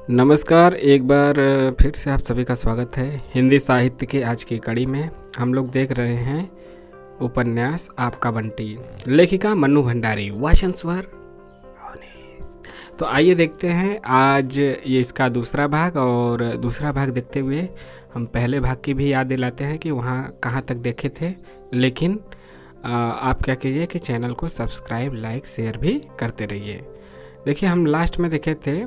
नमस्कार, एक बार फिर से आप सभी का स्वागत है। हिंदी साहित्य के आज की कड़ी में हम लोग देख रहे हैं उपन्यास आपका बंटी, लेखिका मन्नू भंडारी, वाचन स्वर अवनीश। तो आइए देखते हैं आज ये इसका दूसरा भाग, और दूसरा भाग देखते हुए हम पहले भाग की भी याद दिलाते हैं कि वहाँ कहाँ तक देखे थे। लेकिन आप क्या कीजिए कि चैनल को सब्सक्राइब, लाइक, शेयर भी करते रहिए। देखिए, हम लास्ट में देखे थे,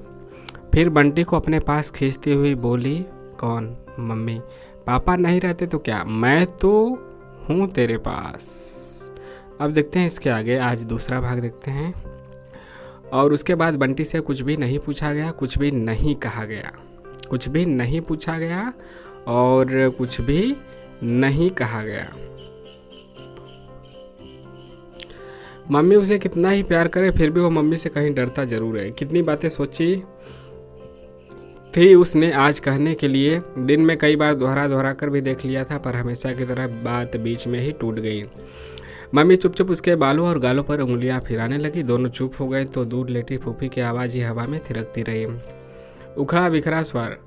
फिर बंटी को अपने पास खींचती हुई बोली, कौन? मम्मी। पापा नहीं रहते तो क्या, मैं तो हूँ तेरे पास। अब देखते हैं इसके आगे, आज दूसरा भाग देखते हैं। और उसके बाद बंटी से कुछ भी नहीं पूछा गया, कुछ भी नहीं कहा गया, कुछ भी नहीं पूछा गया और कुछ भी नहीं कहा गया। मम्मी उसे कितना ही प्यार करे फिर भी वो मम्मी से कहीं डरता जरूर है। कितनी बातें सोची थी उसने आज कहने के लिए, दिन में कई बार दोहरा कर भी देख लिया था, पर हमेशा की तरह बात बीच में ही टूट गई। मम्मी चुपचाप उसके बालों और गालों पर उंगलियां फिराने लगी। दोनों चुप हो गए तो दूर लेटी फूफी की आवाज़ ही हवा में थिरकती रही। उखड़ा बिखरा स्वर,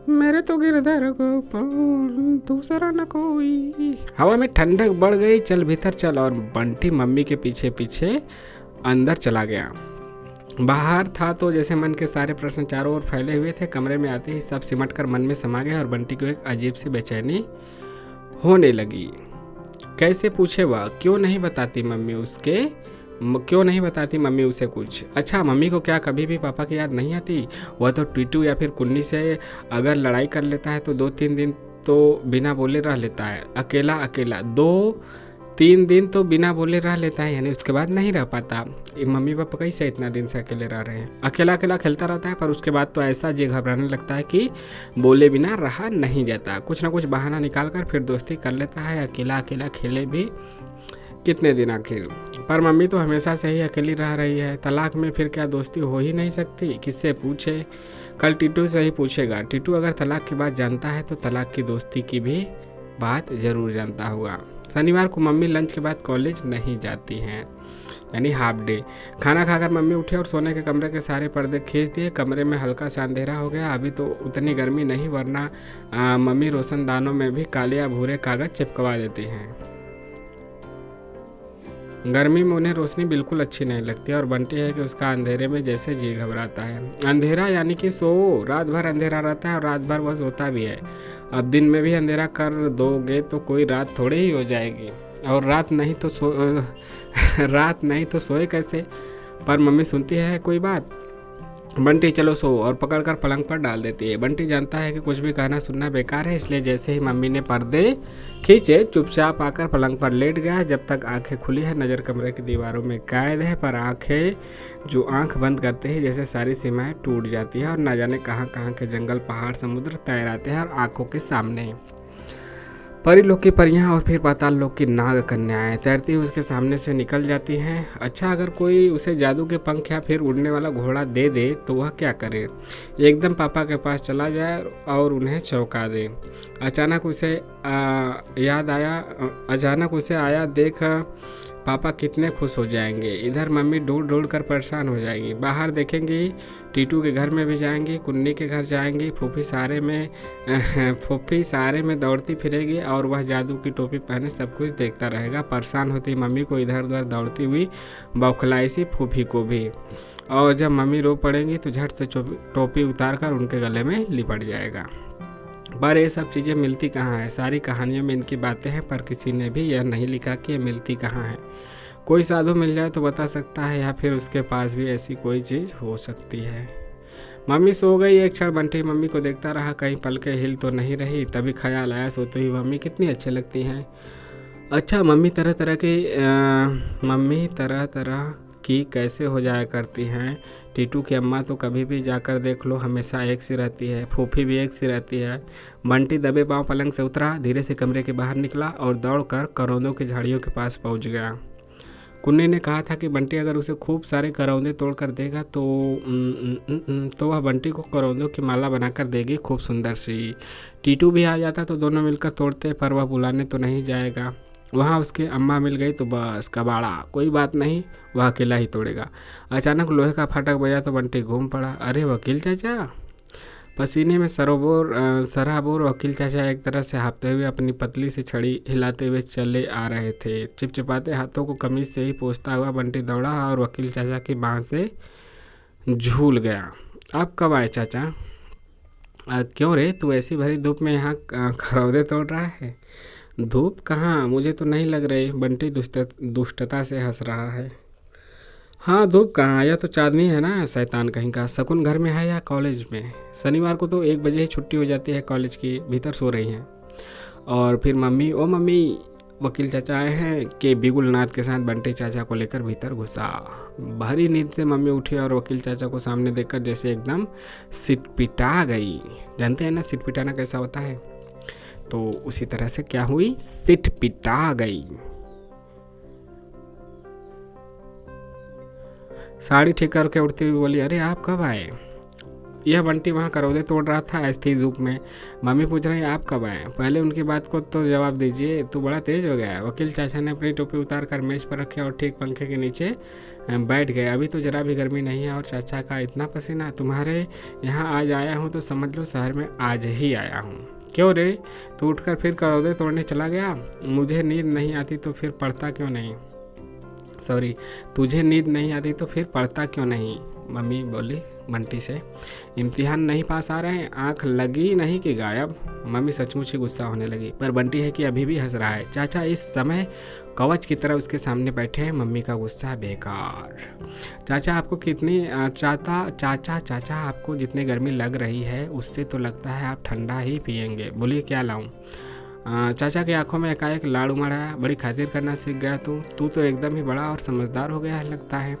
मेरे तो गिरधर गोपाल दूसरा न कोई। हवा में ठंडक बढ़ गई। चल भीतर चल। और बंटी मम्मी के पीछे पीछे अंदर चला गया। बाहर था तो जैसे मन के सारे प्रश्न चारों ओर फैले हुए थे। कमरे में आते ही सब सिमट कर मन में समा गए और बंटी को एक अजीब सी बेचैनी होने लगी। कैसे पूछे वह? क्यों नहीं बताती मम्मी उसे कुछ? अच्छा, मम्मी को क्या कभी भी पापा की याद नहीं आती? वह तो टीटू या फिर कुन्नी से अगर लड़ाई कर लेता है तो 2-3 दिन तो बिना बोले रह लेता है। अकेला 2-3 दिन तो बिना बोले रह लेता है, यानी उसके बाद नहीं रह पाता। मम्मी पापा कैसे इतना दिन से अकेले रह रहे हैं? अकेला अकेला खेलता रहता है, पर उसके बाद तो ऐसा जी घबराने लगता है कि बोले बिना रहा नहीं जाता। कुछ ना कुछ बहाना निकाल कर फिर दोस्ती कर लेता है। अकेला अकेला खेले भी कितने दिन आखिर? पर मम्मी तो हमेशा से ही अकेली रह रही है। तलाक में फिर क्या दोस्ती हो ही नहीं सकती? किससे पूछे? कल टीटू से ही पूछेगा। टीटू अगर तलाक की बात जानता है तो तलाक की दोस्ती की भी बात ज़रूर जानता होगा। शनिवार को मम्मी लंच के बाद कॉलेज नहीं जाती हैं, यानी हाफ डे। खाना खाकर मम्मी उठे और सोने के कमरे के सारे पर्दे खींच दिए। कमरे में हल्का सा अंधेरा हो गया। अभी तो उतनी गर्मी नहीं, वरना मम्मी रोशनदानों में भी काले या भूरे कागज चिपकवा देती हैं। गर्मी में उन्हें रोशनी बिल्कुल अच्छी नहीं लगती और बंटी है कि उसका अंधेरे में जैसे जी घबराता है। अंधेरा यानी कि सो, रात भर अंधेरा रहता है और रात भर वह सोता भी है। अब दिन में भी अंधेरा कर दोगे तो कोई रात थोड़ी ही हो जाएगी, और रात नहीं तो सोए कैसे? पर मम्मी सुनती है कोई बात? बंटी चलो सो, और पकड़कर पलंग पर डाल देती है। बंटी जानता है कि कुछ भी कहना सुनना बेकार है, इसलिए जैसे ही मम्मी ने पर्दे खींचे चुपचाप आकर पलंग पर लेट गया। जब तक आंखें खुली है नज़र कमरे की दीवारों में कैद है, पर आंख बंद करते ही जैसे सारी सीमाएं टूट जाती है और न जाने कहाँ कहाँ के जंगल, पहाड़, समुद्र तैर आते हैं और आंखों के सामने परी लोग की परियां और फिर पाताल लोग की नाग कन्याएं तैरती हुई उसके सामने से निकल जाती हैं। अच्छा, अगर कोई उसे जादू के पंख या फिर उड़ने वाला घोड़ा दे दे तो वह क्या करे? एकदम पापा के पास चला जाए और उन्हें चौंका दे। अचानक उसे आया देख पापा कितने खुश हो जाएंगे। इधर मम्मी ढूंढ ढूंढ कर परेशान हो जाएगी। बाहर देखेंगी, टीटू के घर में भी जाएंगी, कुन्नी के घर जाएंगी, फूफी सारे में दौड़ती फिरेगी और वह जादू की टोपी पहने सब कुछ देखता रहेगा। परेशान होती मम्मी को इधर उधर दौड़ती हुई बौखलाई सी फूफी को भी, और जब मम्मी रो पड़ेंगी तो झट से टोपी उतार कर उनके गले में लिपट जाएगा। पर ये सब चीज़ें मिलती कहाँ है? सारी कहानियों में इनकी बातें हैं, पर किसी ने भी यह नहीं लिखा कि ये मिलती कहाँ है। कोई साधु मिल जाए तो बता सकता है, या फिर उसके पास भी ऐसी कोई चीज़ हो सकती है। मम्मी सो गई। एक क्षण बंटी मम्मी को देखता रहा, कहीं पलकें हिल तो नहीं रही। तभी ख्याल आया, सोती हुई मम्मी कितनी अच्छी लगती हैं। अच्छा, मम्मी तरह तरह की कैसे हो जाया करती हैं? टीटू की अम्मा तो कभी भी जाकर देख लो, हमेशा एक सी रहती है। फूफी भी एक सी रहती है। बंटी दबे पांव पलंग से उतरा, धीरे से कमरे के बाहर निकला और दौड़कर करौंदों की झाड़ियों के पास पहुंच गया। कुन्नी ने कहा था कि बंटी अगर उसे खूब सारे करौंदे तोड़ कर देगा तो वह बंटी को करौंदों की माला बनाकर देगी, खूब सुंदर सी। टीटू भी आ जाता तो दोनों मिलकर तोड़ते, पर वह बुलाने तो नहीं जाएगा। वहाँ उसकी अम्मा मिल गई तो बस कबाड़ा। कोई बात नहीं, वह अकेला ही तोड़ेगा। अचानक लोहे का फाटक बजा तो बंटी घूम पड़ा। अरे वकील चाचा, पसीने में सराबोर वकील चाचा एक तरह से हाँफते हुए अपनी पतली सी छड़ी हिलाते हुए चले आ रहे थे। चिपचिपाते हाथों को कमीज से ही पोंछता हुआ बंटी दौड़ा और वकील चाचा की बाँह से झूल गया। आप कब आए चाचा? क्यों रे, तू ऐसी भरी धूप में यहाँ खरौदे तोड़ रहा है? धूप कहाँ, मुझे तो नहीं लग रही। बंटी दुष्टता से हंस रहा है। हाँ, धूप कहाँ, यह तो चांदनी है ना शैतान कहीं का। शकुन घर में है या कॉलेज में? शनिवार को तो 1 बजे ही छुट्टी हो जाती है कॉलेज की, भीतर सो रही हैं। और फिर मम्मी, ओ मम्मी, वकील चाचा आए हैं कि बिगुल नाथ के साथ बंटी चाचा को लेकर भीतर घुसा। भारी नींद से मम्मी उठी और वकील चाचा को सामने देखकर जैसे एकदम सिटपिटा गई। जानते हैं ना सिटपिटाना कैसा होता है? तो उसी तरह से क्या हुई, सिटपिटा गई। साड़ी ठीक करके उठती हुई बोली, अरे आप कब आए? यह बंटी वहाँ करौदे तोड़ रहा था ऐसी धूप में। मम्मी पूछ रही, आप कब आए? पहले उनकी बात को तो जवाब दीजिए, तू बड़ा तेज हो गया है। वकील चाचा ने अपनी टोपी उतार कर मेज पर रखी और ठीक पंखे के नीचे बैठ गए। अभी तो जरा भी गर्मी नहीं है और चाचा का इतना पसीना। तुम्हारे यहाँ आज आया हूँ तो समझ लो शहर में आज ही आया हूँ। क्यों रे, तू उठकर फिर करौदे तोड़ने चला गया? मुझे नींद नहीं आती तो फिर पढ़ता क्यों नहीं? सॉरी, तुझे नींद नहीं आती तो फिर पढ़ता क्यों नहीं? मम्मी बोली बंटी से। इम्तिहान नहीं पास आ रहे हैं? आंख लगी नहीं कि गायब? मम्मी सचमुच ही गुस्सा होने लगी, पर बंटी है कि अभी भी हंस रहा है। चाचा इस समय कवच की तरह उसके सामने बैठे हैं। मम्मी का गुस्सा बेकार। चाचा आपको कितनी चाचा आपको जितनी गर्मी लग रही है उससे तो लगता है आप ठंडा ही पियेंगे। बोलिए क्या लाऊं? चाचा की आंखों में एकाएक लाड़ उमड़ आया। बड़ी खातिर करना सीख गया तू तो एकदम ही बड़ा और समझदार हो गया है लगता है।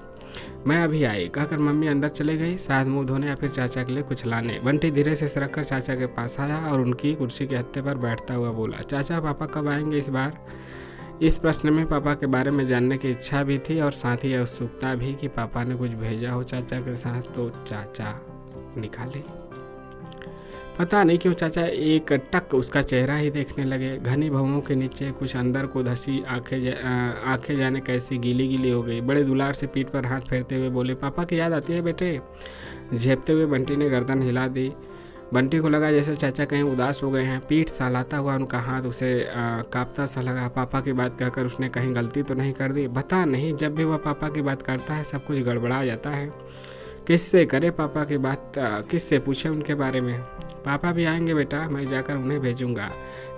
मैं अभी आई, कहकर मम्मी अंदर चले गई, शायद मुंह धोने या फिर चाचा के लिए कुछ लाने। बंटी धीरे से सरक कर चाचा के पास आया और उनकी कुर्सी के हत्थे पर बैठता हुआ बोला, चाचा पापा कब आएंगे इस बार? इस प्रश्न में पापा के बारे में जानने की इच्छा भी थी और साथ ही उत्सुकता भी कि पापा ने कुछ भेजा हो चाचा के साथ। तो चाचा निकाले। पता नहीं क्यों चाचा एक टक उसका चेहरा ही देखने लगे। घनी भवों के नीचे कुछ अंदर को धसी आंखें जाने कैसी गीली गीली हो गई। बड़े दुलार से पीठ पर हाथ फेरते हुए बोले, पापा की याद आती है बेटे? झेपते हुए बंटी ने गर्दन हिला दी। बंटी को लगा जैसे चाचा कहीं उदास हो गए हैं। पीठ सहलाता हुआ उनका हाथ उसे कांपता सा लगा। पापा की बात कहकर उसने कहीं गलती तो नहीं कर दी? पता नहीं, जब भी वह पापा की बात करता है सब कुछ गड़बड़ा जाता है। किससे करे पापा की बात, किससे पूछे उनके बारे में? पापा भी आएंगे बेटा, मैं जाकर उन्हें भेजूंगा।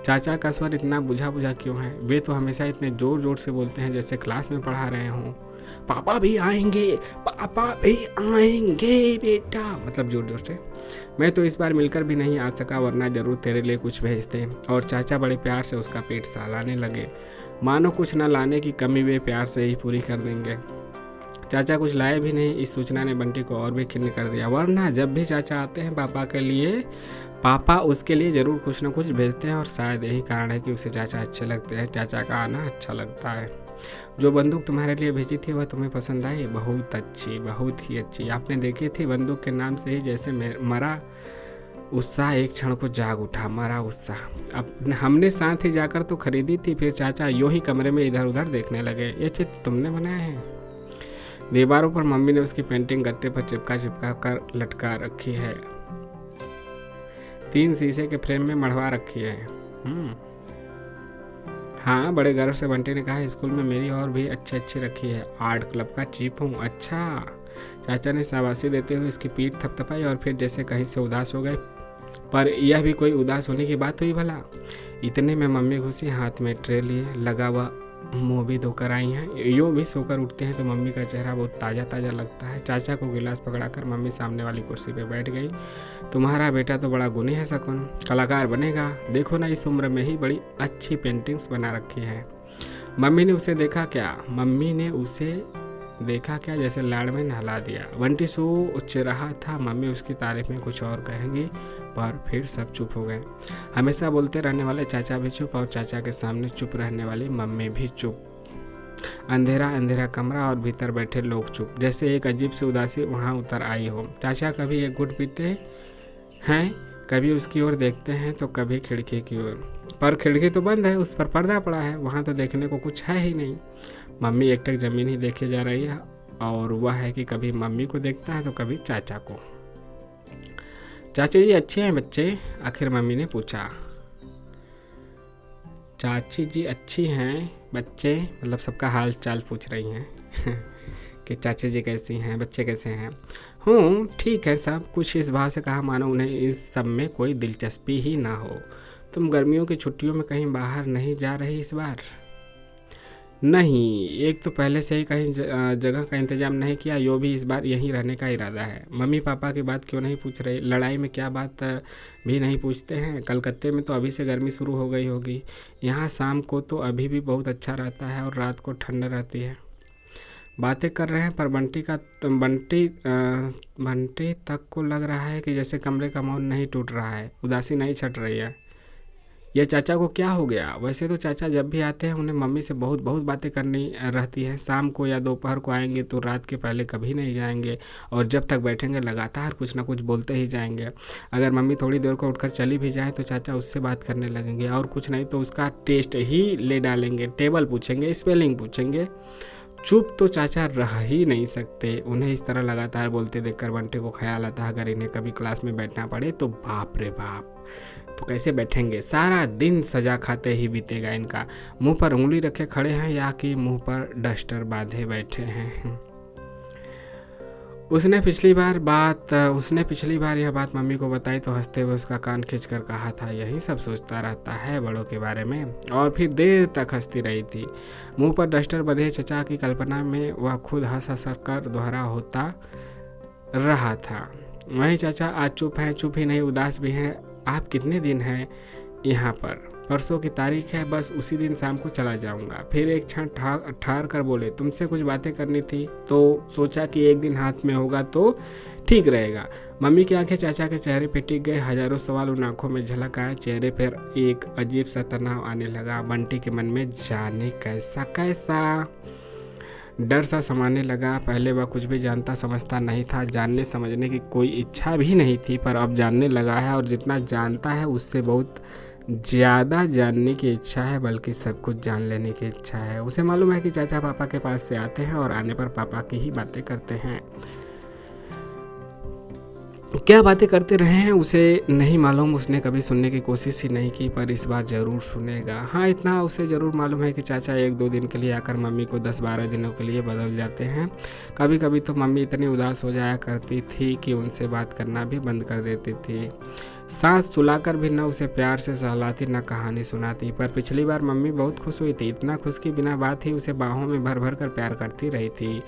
चाचा का स्वर इतना बुझा बुझा क्यों है? वे तो हमेशा इतने जोर जोर से बोलते हैं जैसे क्लास में पढ़ा रहे हों। पापा भी आएंगे, पापा भी आएंगे बेटा, मतलब जोर जोर से। मैं तो इस बार मिलकर भी नहीं आ सका, वरना जरूर तेरे लिए कुछ भेजते। और चाचा बड़े प्यार से उसका पेट सहलाने लगे, मानो कुछ न लाने की कमी वे प्यार से ही पूरी कर देंगे। चाचा कुछ लाए भी नहीं। इस सूचना ने बंटी को और भी खिन्न कर दिया, वरना जब भी चाचा आते हैं पापा उसके लिए ज़रूर कुछ न कुछ भेजते हैं और शायद यही कारण है कि उसे चाचा अच्छे लगते हैं। चाचा का आना अच्छा लगता है। जो बंदूक तुम्हारे लिए भेजी थी वह तुम्हें पसंद आई? बहुत अच्छी, बहुत ही अच्छी। आपने देखी थी? बंदूक के नाम से ही जैसे मरा उत्साह एक क्षण को जाग उठा। मरा उत्साह। अब हमने साथ ही जाकर तो खरीदी थी। फिर चाचा यूं ही कमरे में इधर उधर देखने लगे। ये चित्र तुमने बनाया है? दीवारों पर मम्मी ने उसकी पेंटिंग गत्ते पर चिपका कर लटका रखी है। 3 शीशे के फ्रेम में मढ़वा रखी है। हाँ, बड़े गर्व से बंटी ने कहा, स्कूल में मेरी और भी अच्छी रखी है। आर्ट क्लब का चीफ हूँ। अच्छा। चाचा ने शाबाशी देते हुए उसकी पीठ थपथपाई और फिर जैसे कहीं से उदास हो गए। पर यह भी कोई उदास होने की बात हुई भला? इतने में मम्मी घुसी, हाथ में ट्रे लिए लगा हुआ मुँह भी धोकर आई हैं। यूँ भी सोकर उठते हैं तो मम्मी का चेहरा बहुत ताज़ा ताज़ा लगता है। चाचा को गिलास पकड़ाकर मम्मी सामने वाली कुर्सी पे बैठ गई। तुम्हारा बेटा तो बड़ा गुणी है शकुन, कलाकार बनेगा। देखो ना, इस उम्र में ही बड़ी अच्छी पेंटिंग्स बना रखी है। मम्मी ने उसे देखा क्या जैसे लाड़ में नहला दिया। बंटी सोच रहा था मम्मी उसकी तारीफ में कुछ और कहेंगी, पर फिर सब चुप हो गए। हमेशा बोलते रहने वाले चाचा भी चुप और चाचा के सामने चुप रहने वाली मम्मी भी चुप। अंधेरा अंधेरा कमरा और भीतर बैठे लोग चुप, जैसे एक अजीब सी उदासी वहाँ उतर आई हो। चाचा कभी एक घुट पीते हैं, कभी उसकी ओर देखते हैं तो कभी खिड़की की ओर। पर खिड़की तो बंद है, उस पर पर्दा पड़ा है, वहाँ तो देखने को कुछ है ही नहीं। मम्मी एकटक जमीन ही देखे जा रही है और वह है कि कभी मम्मी को देखता है तो कभी चाचा को। चाची जी अच्छे हैं बच्चे? आखिर मम्मी ने पूछा। चाची जी अच्छी हैं बच्चे, मतलब सबका हाल चाल पूछ रही हैं कि चाची जी कैसी हैं, बच्चे कैसे हैं। हूँ ठीक है सब कुछ, इस भाव से कहा मानो उन्हें इस सब में कोई दिलचस्पी ही ना हो। तुम गर्मियों की छुट्टियों में कहीं बाहर नहीं जा रही इस बार? नहीं, एक तो पहले से ही कहीं जगह का इंतजाम नहीं किया, यो भी इस बार यहीं रहने का इरादा है। मम्मी पापा की बात क्यों नहीं पूछ रही? लड़ाई में क्या बात भी नहीं पूछते हैं? कलकत्ते में तो अभी से गर्मी शुरू हो गई होगी, यहाँ शाम को तो अभी भी बहुत अच्छा रहता है और रात को ठंड रहती है। बातें कर रहे हैं पर बंटी तक को लग रहा है कि जैसे कमरे का मौन नहीं टूट रहा है, उदासी नहीं छट रही है। ये चाचा को क्या हो गया? वैसे तो चाचा जब भी आते हैं उन्हें मम्मी से बहुत बहुत बातें करनी रहती हैं। शाम को या दोपहर को आएंगे तो रात के पहले कभी नहीं जाएंगे, और जब तक बैठेंगे लगातार कुछ ना कुछ बोलते ही जाएंगे। अगर मम्मी थोड़ी देर को उठकर चली भी जाए तो चाचा उससे बात करने लगेंगे, और कुछ नहीं तो उसका टेस्ट ही ले डालेंगे, टेबल पूछेंगे, स्पेलिंग पूछेंगे। चुप तो चाचा रह ही नहीं सकते। उन्हें इस तरह लगातार बोलते देखकर बंटी को ख्याल आता अगर इन्हें कभी क्लास में बैठना पड़े तो बाप रे बाप, तो कैसे बैठेंगे? सारा दिन सजा खाते ही बीतेगा इनका। मुंह पर उंगली रखे खड़े हैं या कि मुंह पर डस्टर बांधे बैठे हैं। उसने पिछली बार यह बात मम्मी को बताई तो हंसते हुए उसका कान खींचकर कहा था, यही सब सोचता रहता है बड़ों के बारे में। और फिर देर तक हंसती रही थी। मुंह पर डस्टर बंधे चचा की कल्पना में वह खुद हंस हंस कर दोहरा होता रहा था। वही चाचा आज चुप ही नहीं उदास भी हैं। आप कितने दिन हैं यहाँ पर? परसों की तारीख है, बस उसी दिन शाम को चला जाऊँगा। फिर एक क्षण ठहर कर बोले, तुमसे कुछ बातें करनी थी तो सोचा कि एक दिन हाथ में होगा तो ठीक रहेगा। मम्मी की आंखें चाचा के चेहरे पे टिक गए। हजारों सवाल उन आंखों में झलक आए। चेहरे पर एक अजीब सा तनाव आने लगा। बंटी के मन में जाने कैसा डर सा समाने लगा। पहले वह कुछ भी जानता समझता नहीं था, जानने समझने की कोई इच्छा भी नहीं थी, पर अब जानने लगा है और जितना जानता है उससे बहुत ज़्यादा जानने की इच्छा है, बल्कि सब कुछ जान लेने की इच्छा है। उसे मालूम है कि चाचा पापा के पास से आते हैं और आने पर पापा की ही बातें करते हैं। क्या बातें करते रहे हैं उसे नहीं मालूम, उसने कभी सुनने की कोशिश ही नहीं की, पर इस बार ज़रूर सुनेगा। हाँ, इतना उसे ज़रूर मालूम है कि चाचा 1-2 दिन के लिए आकर मम्मी को 10-12 दिनों के लिए बदल जाते हैं। कभी कभी तो मम्मी इतनी उदास हो जाया करती थी कि उनसे बात करना भी बंद कर देती थी। सांस सुलाकर भी न उसे प्यार से सहलाती न कहानी सुनाती। पर पिछली बार मम्मी बहुत खुश हुई थी, इतना खुश कि बिना बात ही उसे बाहों में भर भर कर प्यार करती रही थी।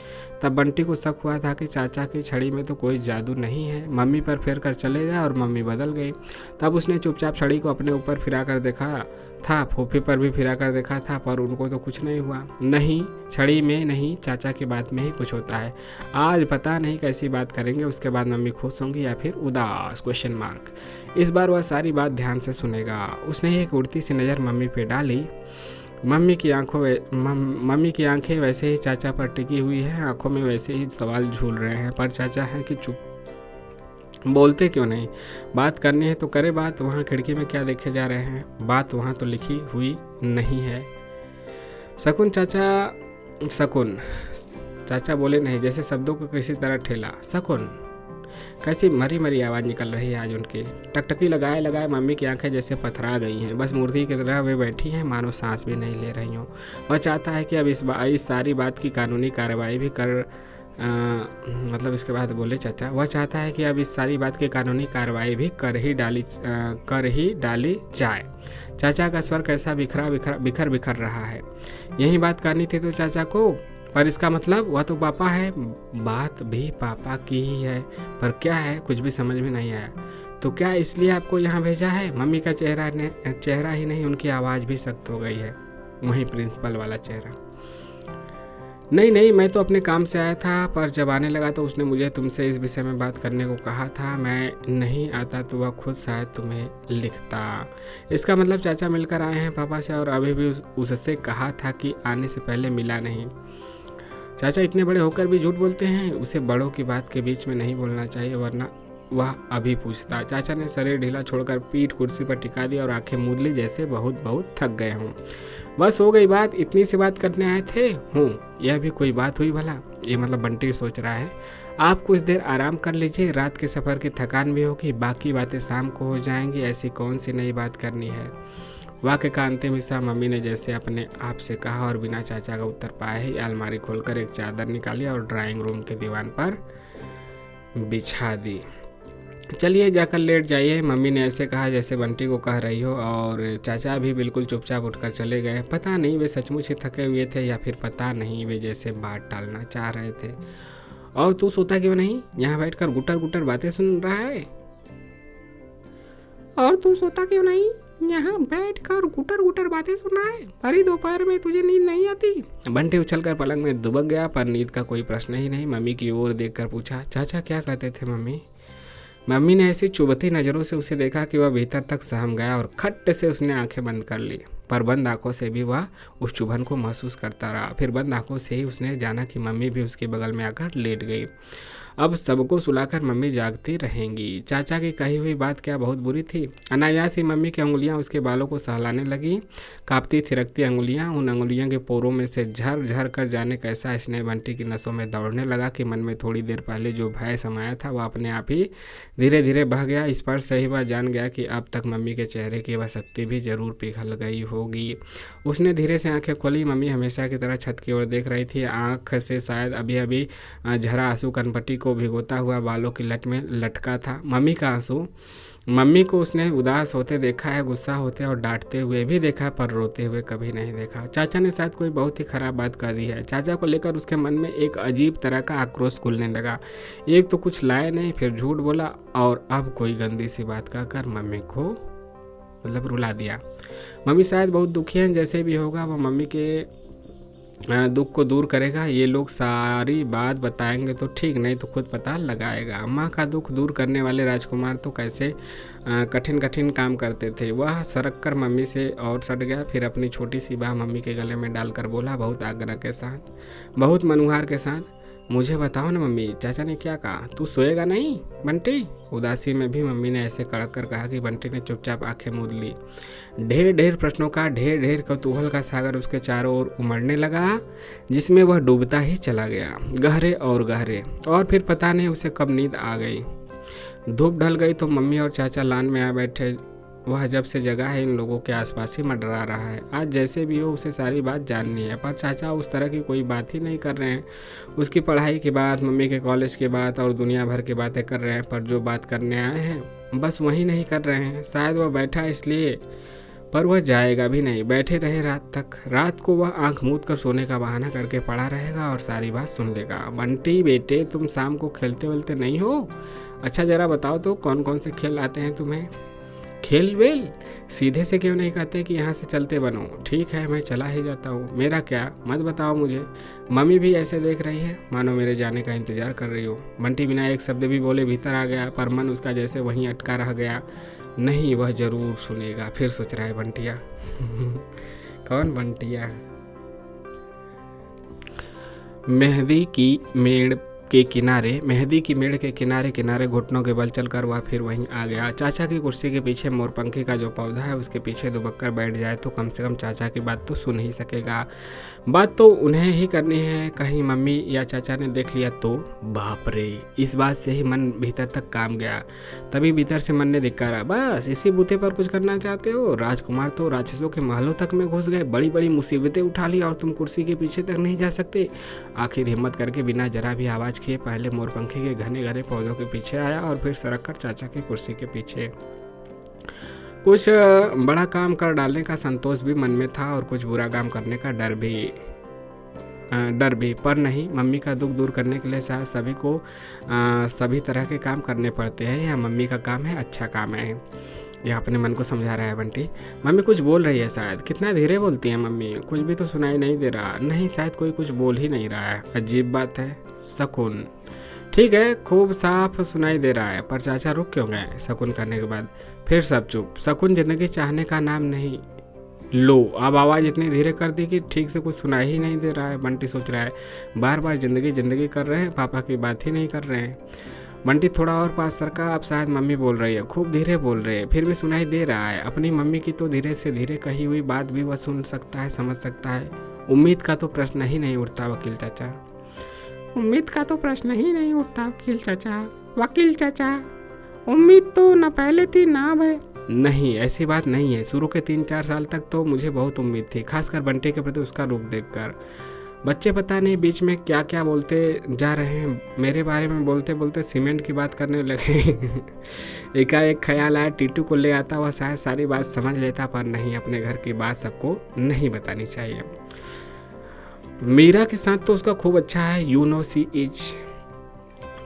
तब बंटी को शक हुआ था कि चाचा की छड़ी में तो कोई जादू नहीं है, मम्मी पर फेर कर चले गया और मम्मी बदल गई। तब उसने चुपचाप छड़ी को अपने ऊपर फिरा कर देखा था, फूफी पर भी फिरा कर देखा था, पर उनको तो कुछ नहीं हुआ। नहीं, छड़ी में नहीं, चाचा की बात में ही कुछ होता है। आज पता नहीं कैसी बात करेंगे, उसके बाद मम्मी खुश होंगी या फिर उदास? Question mark. इस बार वह सारी बात ध्यान से सुनेगा। उसने एक उड़ती सी नज़र मम्मी पे डाली। मम्मी की आंखें वैसे ही चाचा पर टिकी हुई हैं, आंखों में वैसे ही सवाल झूल रहे हैं, पर चाचा है कि चुप, बोलते क्यों नहीं? बात करनी है तो करे बात। वहाँ खिड़की में क्या देखे जा रहे हैं? बात वहाँ तो लिखी हुई नहीं है। शकुन चाचा बोले नहीं, जैसे शब्दों को किसी तरह ठेला। शकुन, कैसी मरी मरी आवाज़ निकल रही है आज उनकी। टकटकी लगाए मम्मी की आंखें जैसे पथरा गई हैं, बस मूर्ति की तरह वे बैठी हैं, मानो सांस भी नहीं ले रही हों। वह चाहता है कि अब इस सारी बात की कानूनी कार्रवाई भी इसके बाद बोले चाचा, वह चाहता है कि अब इस सारी बात की कानूनी कार्रवाई भी कर ही डाली जाए। चाचा का स्वर कैसा बिखर रहा है। यही बात करनी थी तो चाचा को, पर इसका मतलब वह तो पापा है। बात भी पापा की ही है, पर क्या है कुछ भी समझ में नहीं आया। तो क्या इसलिए आपको यहाँ भेजा है? मम्मी का चेहरा ही नहीं, उनकी आवाज़ भी सख्त हो गई है, वही प्रिंसिपल वाला चेहरा। नहीं, मैं तो अपने काम से आया था, पर जब आने लगा तो उसने मुझे तुमसे इस विषय में बात करने को कहा था। मैं नहीं आता तो वह खुद शायद तुम्हें लिखता। इसका मतलब चाचा मिलकर आए हैं पापा से, और अभी भी उससे कहा था कि आने से पहले मिला नहीं। चाचा इतने बड़े होकर भी झूठ बोलते हैं। उसे बड़ों की बात के बीच में नहीं बोलना चाहिए, वरना वह अभी पूछता। चाचा ने शरीर ढीला छोड़कर पीठ कुर्सी पर टिका दी और आंखें मूंद ली, जैसे बहुत बहुत थक गए हों। बस हो गई बात, इतनी सी बात करने आए थे हूँ, यह भी कोई बात हुई भला? ये मतलब बंटी सोच रहा है। आप कुछ देर आराम कर लीजिए, रात के सफ़र की थकान भी होगी, बाकी बातें शाम को हो जाएंगी, ऐसी कौन सी नई बात करनी है। वाक्य का अंतिम हिस्सा मम्मी ने जैसे अपने आप से कहा और बिना चाचा का उत्तर पाए ही अलमारी खोलकर एक चादर निकाली और ड्राइंग रूम के दीवान पर बिछा दी। चलिए जाकर लेट जाइए, मम्मी ने ऐसे कहा जैसे बंटी को कह रही हो, और चाचा भी बिल्कुल चुपचाप उठकर चले गए। पता नहीं वे सचमुच ही थके हुए थे या फिर पता नहीं वे जैसे बात टालना चाह रहे थे। और तू सोता क्यों नहीं, यहाँ बैठकर गुटर गुटर बातें सुन रहा है? और तू सोता क्यों नहीं, यहाँ बैठकर गुटर गुटर बातें सुन रहा है? भरी दोपहर में तुझे नींद नहीं आती? बंटी उछलकर पलंग में दुबक गया, पर नींद का कोई प्रश्न ही नहीं। मम्मी की ओर देखकर पूछा, चाचा क्या कहते थे मम्मी? मम्मी ने ऐसी चुभती नज़रों से उसे देखा कि वह भीतर तक सहम गया और खट्ट से उसने आंखें बंद कर ली। पर बंद आंखों से भी वह उस चुभन को महसूस करता रहा। फिर बंद आंखों से ही उसने जाना कि मम्मी भी उसके बगल में आकर लेट गई। अब सबको सुलाकर मम्मी जागती रहेंगी। चाचा की कही हुई बात क्या बहुत बुरी थी? अनायास ही मम्मी की अंगुलियां उसके बालों को सहलाने लगी। कांपती थिरकती अंगुलियां, उन अंगुलियों के पोरों में से झर झर कर जाने कैसा स्नेह बंटी की नसों में दौड़ने लगा कि मन में थोड़ी देर पहले जो भय समाया था वह अपने आप ही धीरे धीरे बह गया। स्पर्श से ही वह जान गया कि अब तक मम्मी के चेहरे की वह शक्ति भी जरूर पिघल गई होगी। उसने धीरे से आंखें खोली। मम्मी हमेशा की तरह छत की ओर देख रही थी। आंख से शायद अभी अभी झरा आंसू कनपट्टी को भिगोता हुआ बालों की लट में लटका था। मम्मी का आंसू। मम्मी को उसने उदास होते देखा है, गुस्सा होते और डांटते हुए भी देखा, पर रोते हुए कभी नहीं देखा। चाचा ने शायद कोई बहुत ही खराब बात कर दी है। चाचा को लेकर उसके मन में एक अजीब तरह का आक्रोश खुलने लगा। एक तो कुछ लाए नहीं, फिर झूठ बोला, और अब कोई गंदी सी बात कहकर मम्मी को मतलब रुला दिया। मम्मी शायद बहुत दुखी हैं, जैसे भी होगा वह मम्मी के दुख को दूर करेगा। ये लोग सारी बात बताएंगे तो ठीक, नहीं तो खुद पता लगाएगा। माँ का दुख दूर करने वाले राजकुमार तो कैसे कठिन कठिन काम करते थे। वह सरक कर मम्मी से और सट गया, फिर अपनी छोटी सी बाह मम्मी के गले में डालकर बोला बहुत आग्रह के साथ, बहुत मनुहार के साथ, मुझे बताओ ना मम्मी, चाचा ने क्या कहा? तू सोएगा नहीं बंटी? उदासी में भी मम्मी ने ऐसे कड़क कर कहा कि बंटी ने चुपचाप आंखें मूंद ली। ढेर ढेर प्रश्नों का, ढेर ढेर कौतूहल का सागर उसके चारों ओर उमड़ने लगा, जिसमें वह डूबता ही चला गया, गहरे और गहरे। और फिर पता नहीं उसे कब नींद आ गई। धूप ढल गई तो मम्मी और चाचा लान में आ बैठे। वह जब से जगा है इन लोगों के आसपास ही मंडरा रहा है। आज जैसे भी हो उसे सारी बात जाननी है, पर चाचा उस तरह की कोई बात ही नहीं कर रहे हैं। उसकी पढ़ाई की बात, मम्मी के कॉलेज की बात और दुनिया भर की बातें कर रहे हैं, पर जो बात करने आए हैं बस वही नहीं कर रहे हैं। शायद वह बैठा इसलिए, पर वह जाएगा भी नहीं। बैठे रहे रात तक। रात को वह आंख मूंद कर सोने का बहाना करके पड़ा रहेगा और सारी बात सुन लेगा। बंटी बेटे, तुम शाम को खेलते वेलते नहीं हो? अच्छा जरा बताओ तो कौन कौन से खेल आते हैं तुम्हें? खेल वेल? सीधे से क्यों नहीं कहते कि यहाँ से चलते बनो? ठीक है मैं चला ही जाता हूँ, मेरा क्या, मत बताओ मुझे। मम्मी भी ऐसे देख रही है मानो मेरे जाने का इंतजार कर रही हो। बंटी बिना एक शब्द भी बोले भीतर आ गया, पर मन उसका जैसे वहीं अटका रह गया। नहीं, वह जरूर सुनेगा। फिर सोच रहा है बंटिया। कौन बंटिया? मेहंदी की मेड़ के किनारे किनारे घुटनों के बल चलकर वह फिर वहीं आ गया। चाचा की कुर्सी के पीछे मोरपंखी का जो पौधा है उसके पीछे दुबक कर बैठ जाए तो कम से कम चाचा की बात तो सुन ही सकेगा। बात तो उन्हें ही करनी है, कहीं मम्मी या चाचा ने देख लिया तो? बाप रे, इस बात से ही मन भीतर तक काम गया। तभी भीतर से मन ने धिक्कारा, बस इसी बूते पर कुछ करना चाहते हो? राजकुमार तो राक्षसों के महलों तक में घुस गए, बड़ी बड़ी मुसीबतें उठा ली और तुम कुर्सी के पीछे तक नहीं जा सकते। आखिर हिम्मत करके बिना जरा भी आवाज किए पहले मोरपंखी के घने घने पौधों के पीछे आया और फिर सरक कर चाचा की कुर्सी के पीछे। कुछ बड़ा काम कर डालने का संतोष भी मन में था और कुछ बुरा काम करने का डर भी, पर नहीं, मम्मी का दुख दूर करने के लिए शायद सभी को सभी तरह के काम करने पड़ते हैं। या मम्मी का काम है, अच्छा काम है। यह अपने मन को समझा रहा है बंटी। मम्मी कुछ बोल रही है शायद। कितना धीरे बोलती है मम्मी, कुछ भी तो सुनाई नहीं दे रहा। नहीं, शायद कोई कुछ बोल ही नहीं रहा है। अजीब बात है। शकुन, ठीक है खूब साफ सुनाई दे रहा है, पर चाचा रुक क्यों गए? शकुन करने के बाद फिर सब चुप। शकुन जिंदगी चाहने का नाम नहीं। लो, अब आवाज़ इतनी धीरे कर दी कि ठीक से कुछ सुनाई ही नहीं दे रहा है। बंटी सोच रहा है बार बार जिंदगी जिंदगी कर रहे हैं, पापा की बात ही नहीं कर रहे हैं। बंटी थोड़ा और पास सरका। अब शायद मम्मी बोल रही है, खूब धीरे बोल रही है, फिर भी सुनाई दे रहा है। अपनी मम्मी की तो धीरे से धीरे कही हुई बात भी वह सुन सकता है, समझ सकता है। उम्मीद का तो प्रश्न ही नहीं उठता वकील चाचा। उम्मीद का तो प्रश्न ही नहीं उठता वकील चाचा। वकील चाचा, उम्मीद तो न पहले थी ना अब है। नहीं, ऐसी बात नहीं है। शुरू के 3-4 साल तक तो मुझे बहुत उम्मीद थी, खासकर बंटी के प्रति उसका रूप देखकर। बच्चे पता नहीं बीच में क्या क्या बोलते जा रहे हैं। मेरे बारे में बोलते बोलते सीमेंट की बात करने लगे। एकाएक ख्याल आया टीटू को ले आता, वह शायद सारी बात समझ लेता, पर नहीं, अपने घर की बात सबको नहीं बतानी चाहिए। मीरा के साथ तो उसका खूब अच्छा है, यू नो सी इज।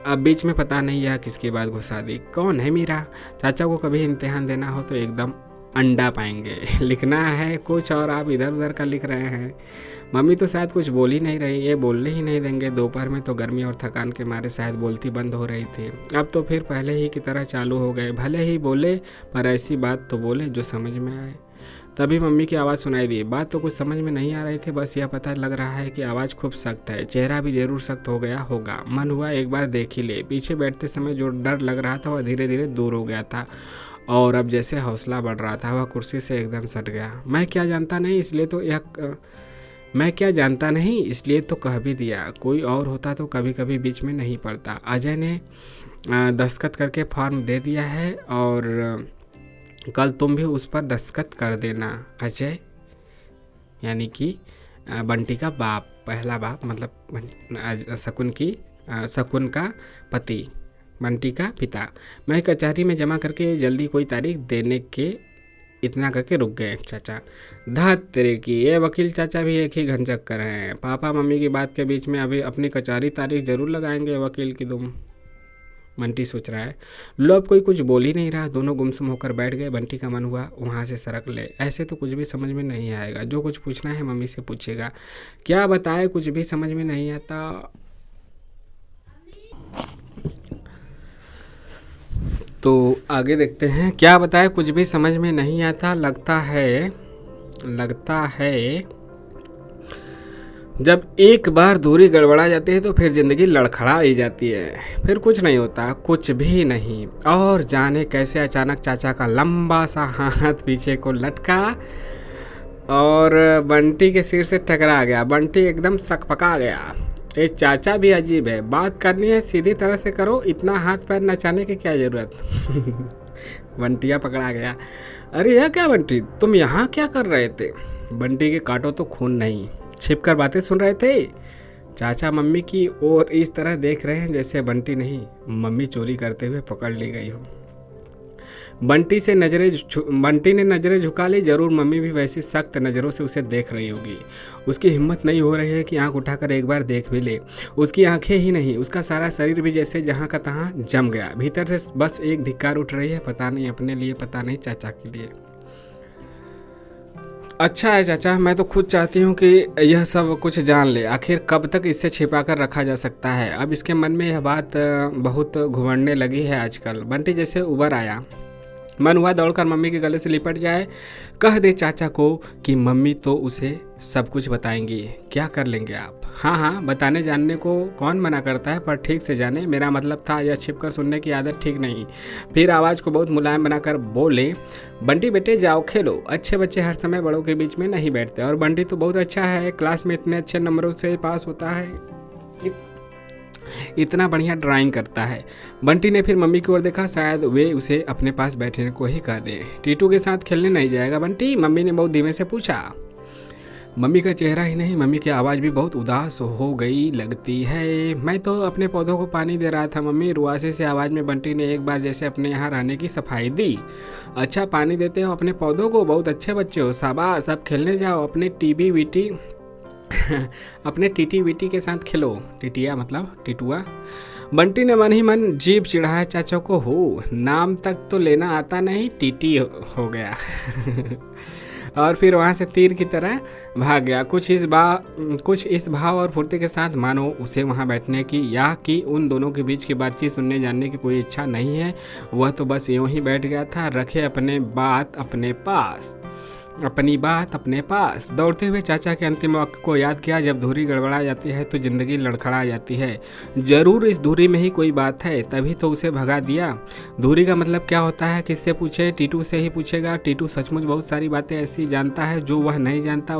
अब बीच में पता नहीं यह किसकी बात घुसा दी। कौन है मीरा? चाचा को कभी इम्तिहान देना हो तो एकदम अंडा पाएंगे। लिखना है कुछ और आप इधर उधर का लिख रहे हैं। मम्मी तो शायद कुछ बोल ही नहीं रही, ये बोलने ही नहीं देंगे। दोपहर में तो गर्मी और थकान के मारे शायद बोलती बंद हो रही थी। अब तो फिर पहले ही की तरह चालू हो गए। भले ही बोले, पर ऐसी बात तो बोले जो समझ में आए। तभी मम्मी की आवाज़ सुनाई दी। बात तो कुछ समझ में नहीं आ रही थी, बस यह पता लग रहा है कि आवाज़ खूब सख्त है। चेहरा भी जरूर सख्त हो गया होगा। मन हुआ एक बार देख ही ले। पीछे बैठते समय जो डर लग रहा था वह धीरे धीरे दूर हो गया था, और अब जैसे हौसला बढ़ रहा था, वह कुर्सी से एकदम सट गया। मैं क्या जानता नहीं, इसलिए तो कह भी दिया। कोई और होता तो कभी कभी बीच में नहीं पड़ता। अजय ने दस्तखत करके फॉर्म दे दिया है, और कल तुम भी उस पर दस्तखत कर देना। अजय यानी कि बंटी का बाप, पहला बाप, मतलब शकुन का पति, बंटी का पिता। मैं कचहरी में जमा करके जल्दी कोई तारीख देने के इतना करके रुक गए। चाचा, धत तेरे की, ये वकील चाचा भी एक ही घन चक्कर हैं। पापा मम्मी की बात के बीच में अभी अपनी कचहरी तारीख जरूर लगाएंगे वकील की तुम। बंटी सोच रहा है। लो, अब कोई कुछ बोल ही नहीं रहा। दोनों गुमसुम होकर बैठ गए। बंटी का मन हुआ वहाँ से सरक ले। ऐसे तो कुछ भी समझ में नहीं आएगा। जो कुछ पूछना है मम्मी से पूछेगा। क्या बताए, कुछ भी समझ में नहीं आता। तो आगे देखते हैं। क्या बताए, कुछ भी समझ में नहीं आता। लगता है जब एक बार दूरी गड़बड़ा जाती है तो फिर ज़िंदगी लड़खड़ा ही जाती है। फिर कुछ नहीं होता, कुछ भी नहीं। और जाने कैसे अचानक चाचा का लंबा सा हाथ पीछे को लटका और बंटी के सिर से टकरा गया। बंटी एकदम सकपका गया। ये चाचा भी अजीब है। बात करनी है सीधी तरह से करो, इतना हाथ पैर नचाने की क्या ज़रूरत। बंटिया पकड़ा गया। अरे यह क्या बंटी, तुम यहाँ क्या कर रहे थे? बंटी के काटो तो खून नहीं, छिपकर बातें सुन रहे थे। चाचा मम्मी की ओर इस तरह देख रहे हैं जैसे बंटी नहीं, मम्मी चोरी करते हुए पकड़ ली गई हो। बंटी ने नज़रें झुका ली। जरूर मम्मी भी वैसी सख्त नज़रों से उसे देख रही होगी। उसकी हिम्मत नहीं हो रही है कि आंख उठाकर एक बार देख भी ले। उसकी आंखें ही नहीं, उसका सारा शरीर भी जैसे जहाँ का तहाँ जम गया। भीतर से बस एक धिक्कार उठ रही है, पता नहीं अपने लिए, पता नहीं चाचा के लिए। अच्छा है चाचा, मैं तो खुद चाहती हूँ कि यह सब कुछ जान ले। आखिर कब तक इससे छिपा कर रखा जा सकता है? अब इसके मन में यह बात बहुत घुमड़ने लगी है आजकल। बंटी जैसे उबर आया। मन हुआ दौड़कर मम्मी के गले से लिपट जाए। कह दे चाचा को कि मम्मी तो उसे सब कुछ बताएंगी। क्या कर लेंगे आप? हाँ, बताने जानने को कौन मना करता है, पर ठीक से जाने। मेरा मतलब था यह छिपकर सुनने की आदत ठीक नहीं। फिर आवाज़ को बहुत मुलायम बनाकर बोले, बंटी बेटे जाओ खेलो। अच्छे बच्चे हर समय बड़ों के बीच में नहीं बैठते, और बंटी तो बहुत अच्छा है, क्लास में इतने अच्छे नंबरों से पास होता है, इतना बढ़िया ड्राइंग करता है। बंटी ने फिर मम्मी की ओर देखा, शायद वे उसे अपने पास बैठने को ही कह दें। टीटू के साथ खेलने नहीं जाएगा बंटी? मम्मी ने बहुत धीमे से पूछा। मम्मी का चेहरा ही नहीं, मम्मी की आवाज़ भी बहुत उदास हो गई लगती है। मैं तो अपने पौधों को पानी दे रहा था मम्मी। रुआसे से आवाज़ में बंटी ने एक बार जैसे अपने यहाँ रहने की सफाई दी। अच्छा, पानी देते हो अपने पौधों को? बहुत अच्छे बच्चे हो, शाबाश। अब खेलने जाओ, अपने टीटी वीटी के साथ खेलो। टिटिया मतलब टिटुआ। बंटी ने मन ही मन जीभ चिढ़ाया चाचा को। हो, नाम तक तो लेना आता नहीं, टीटी हो गया। और फिर वहाँ से तीर की तरह भाग गया। कुछ इस भाव और फुर्ती के साथ मानो उसे वहाँ बैठने की या कि उन दोनों के बीच की बातचीत सुनने जानने की कोई इच्छा नहीं है। वह तो बस यूं ही बैठ गया था, रखे अपने बात अपने पास। अपनी बात अपने पास। दौड़ते हुए चाचा के अंतिम वाक्य को याद किया, जब धुरी गड़बड़ा जाती है तो जिंदगी लड़खड़ा जाती है। जरूर इस धुरी में ही कोई बात है, तभी तो उसे भगा दिया। धुरी का मतलब क्या होता है, किससे पूछे? टीटू से ही पूछेगा। टीटू सचमुच बहुत सारी बातें ऐसी जानता है जो वह नहीं जानता।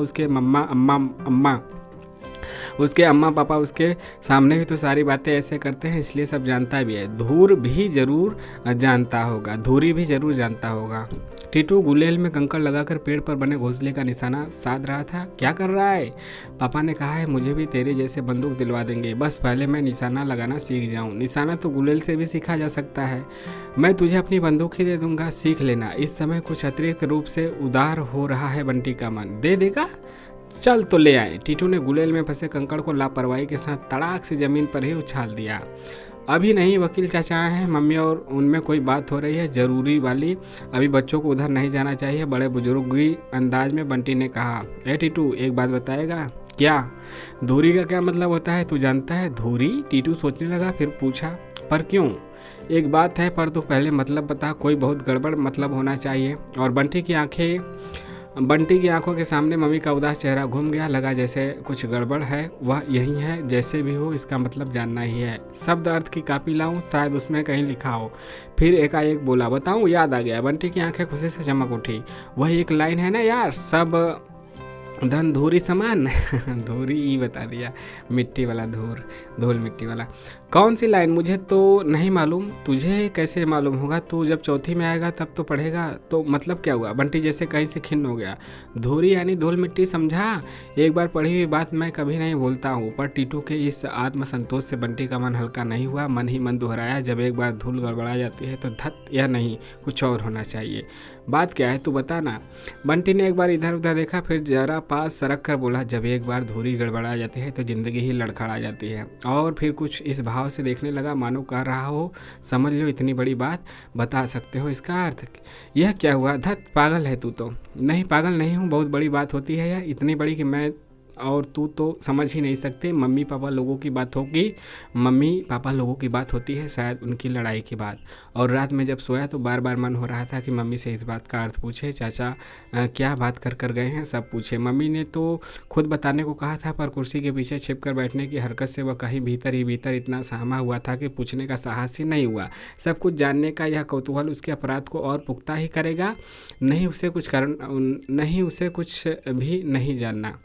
उसके अम्मा पापा उसके सामने भी तो सारी बातें ऐसे करते हैं, इसलिए सब जानता भी है। धूरी भी जरूर जानता होगा। टीटू गुलेल में कंकड़ लगाकर पेड़ पर बने घोंसले का निशाना साध रहा था। क्या कर रहा है? पापा ने कहा है मुझे भी तेरे जैसे बंदूक दिलवा देंगे, बस पहले मैं निशाना लगाना सीख जाऊं। निशाना तो गुलेल से भी सीखा जा सकता है। मैं तुझे अपनी बंदूक ही दे दूंगा, सीख लेना। इस समय कुछ अतिरिक्त रूप से उदार हो रहा है बंटी का मन। दे देगा? चल तो ले आए। टीटू ने गुलेल में फंसे कंकड़ को लापरवाही के साथ तड़ाक से जमीन पर ही उछाल दिया। अभी नहीं, वकील चाचा आए हैं, मम्मी और उनमें कोई बात हो रही है जरूरी वाली। अभी बच्चों को उधर नहीं जाना चाहिए, बड़े बुजुर्गी अंदाज में बंटी ने कहा। ए टीटू, एक बात बताएगा? क्या? धुरी का क्या मतलब होता है, तू जानता है? धुरी? टीटू सोचने लगा, फिर पूछा, पर क्यों? एक बात है, पर तू पहले मतलब बता। कोई बहुत गड़बड़ मतलब होना चाहिए। और बंटी की आंखों के सामने मम्मी का उदास चेहरा घूम गया। लगा जैसे कुछ गड़बड़ है। वह यही है, जैसे भी हो इसका मतलब जानना ही है। शब्द अर्थ की कॉपी लाऊं, शायद उसमें कहीं लिखा हो। फिर एकाएक बोला, बताऊं? याद आ गया। बंटी की आंखें खुशी से चमक उठी। वही एक लाइन है ना यार, सब धन धूरी समान। धूरी ही बता दिया, मिट्टी वाला धूल मिट्टी वाला। कौन सी लाइन? मुझे तो नहीं मालूम। तुझे कैसे मालूम होगा? तू जब चौथी में आएगा तब तो पढ़ेगा। तो मतलब क्या हुआ? बंटी जैसे कहीं से खिन्न हो गया। धूरी यानी धूल मिट्टी, समझा? एक बार पढ़ी हुई बात मैं कभी नहीं भूलता हूँ। पर टीटू के इस आत्मसंतोष से बंटी का मन हल्का नहीं हुआ। मन ही मन दोहराया, जब एक बार धूल गड़बड़ा जाती है तो धत, यह नहीं, कुछ और होना चाहिए। बात क्या है, तू बता ना। बंटी ने एक बार इधर उधर देखा, फिर जरा पास सरक कर बोला, जब एक बार धुरी गड़बड़ा जाती है तो जिंदगी ही लड़खड़ा जाती है। और फिर कुछ इस भाव से देखने लगा मानो कह रहा हो, समझ लो इतनी बड़ी बात, बता सकते हो इसका अर्थ? यह क्या हुआ? धत, पागल है तू तो। नहीं, पागल नहीं हूँ, बहुत बड़ी बात होती है यह, इतनी बड़ी कि मैं और तू तो समझ ही नहीं सकते। मम्मी पापा लोगों की बात होती है, शायद उनकी लड़ाई की बात। और रात में जब सोया तो बार बार मन हो रहा था कि मम्मी से इस बात का अर्थ पूछे। चाचा क्या बात कर गए हैं, सब पूछे। मम्मी ने तो खुद बताने को कहा था, पर कुर्सी के पीछे छिप कर बैठने की हरकत से वह कहीं भीतर ही भीतर इतना सहमा हुआ था कि पूछने का साहस ही नहीं हुआ। सब कुछ जानने का यह कौतूहल उसके अपराध को और पुख्ता ही करेगा। नहीं, उसे कुछ भी नहीं जानना।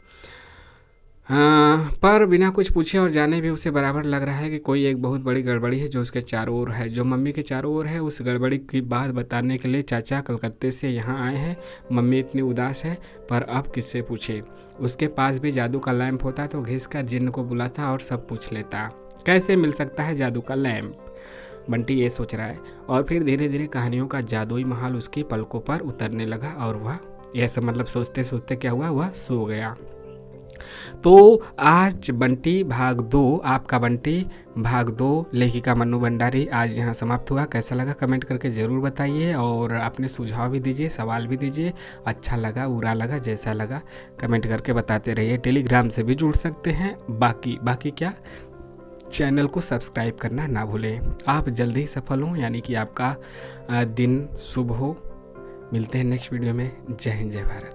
हाँ, पर बिना कुछ पूछे और जाने भी उसे बराबर लग रहा है कि कोई एक बहुत बड़ी गड़बड़ी है जो उसके चारों ओर है, जो मम्मी के चारों ओर है। उस गड़बड़ी की बात बताने के लिए चाचा कलकत्ते से यहाँ आए हैं। मम्मी इतनी उदास है, पर अब किससे पूछे? उसके पास भी जादू का लैंप होता तो घिस कर जिन्न को बुलाता और सब पूछ लेता। कैसे मिल सकता है जादू का लैंप? बंटी ये सोच रहा है, और फिर धीरे धीरे कहानियों का जादुई महल उसकी पलकों पर उतरने लगा। और वह यह सब मतलब सोचते सोचते क्या हुआ, वह सो गया। तो आज बंटी भाग 2, आपका बंटी भाग 2, लेखिका मन्नू भंडारी आज यहाँ समाप्त हुआ। कैसा लगा कमेंट करके ज़रूर बताइए, और अपने सुझाव भी दीजिए, सवाल भी दीजिए। अच्छा लगा, बुरा लगा, जैसा लगा कमेंट करके बताते रहिए। टेलीग्राम से भी जुड़ सकते हैं। बाकी क्या, चैनल को सब्सक्राइब करना ना भूलें। आप जल्दी ही सफल हों, यानी कि आपका दिन शुभ हो। मिलते हैं नेक्स्ट वीडियो में। जय हिंद, जय भारत।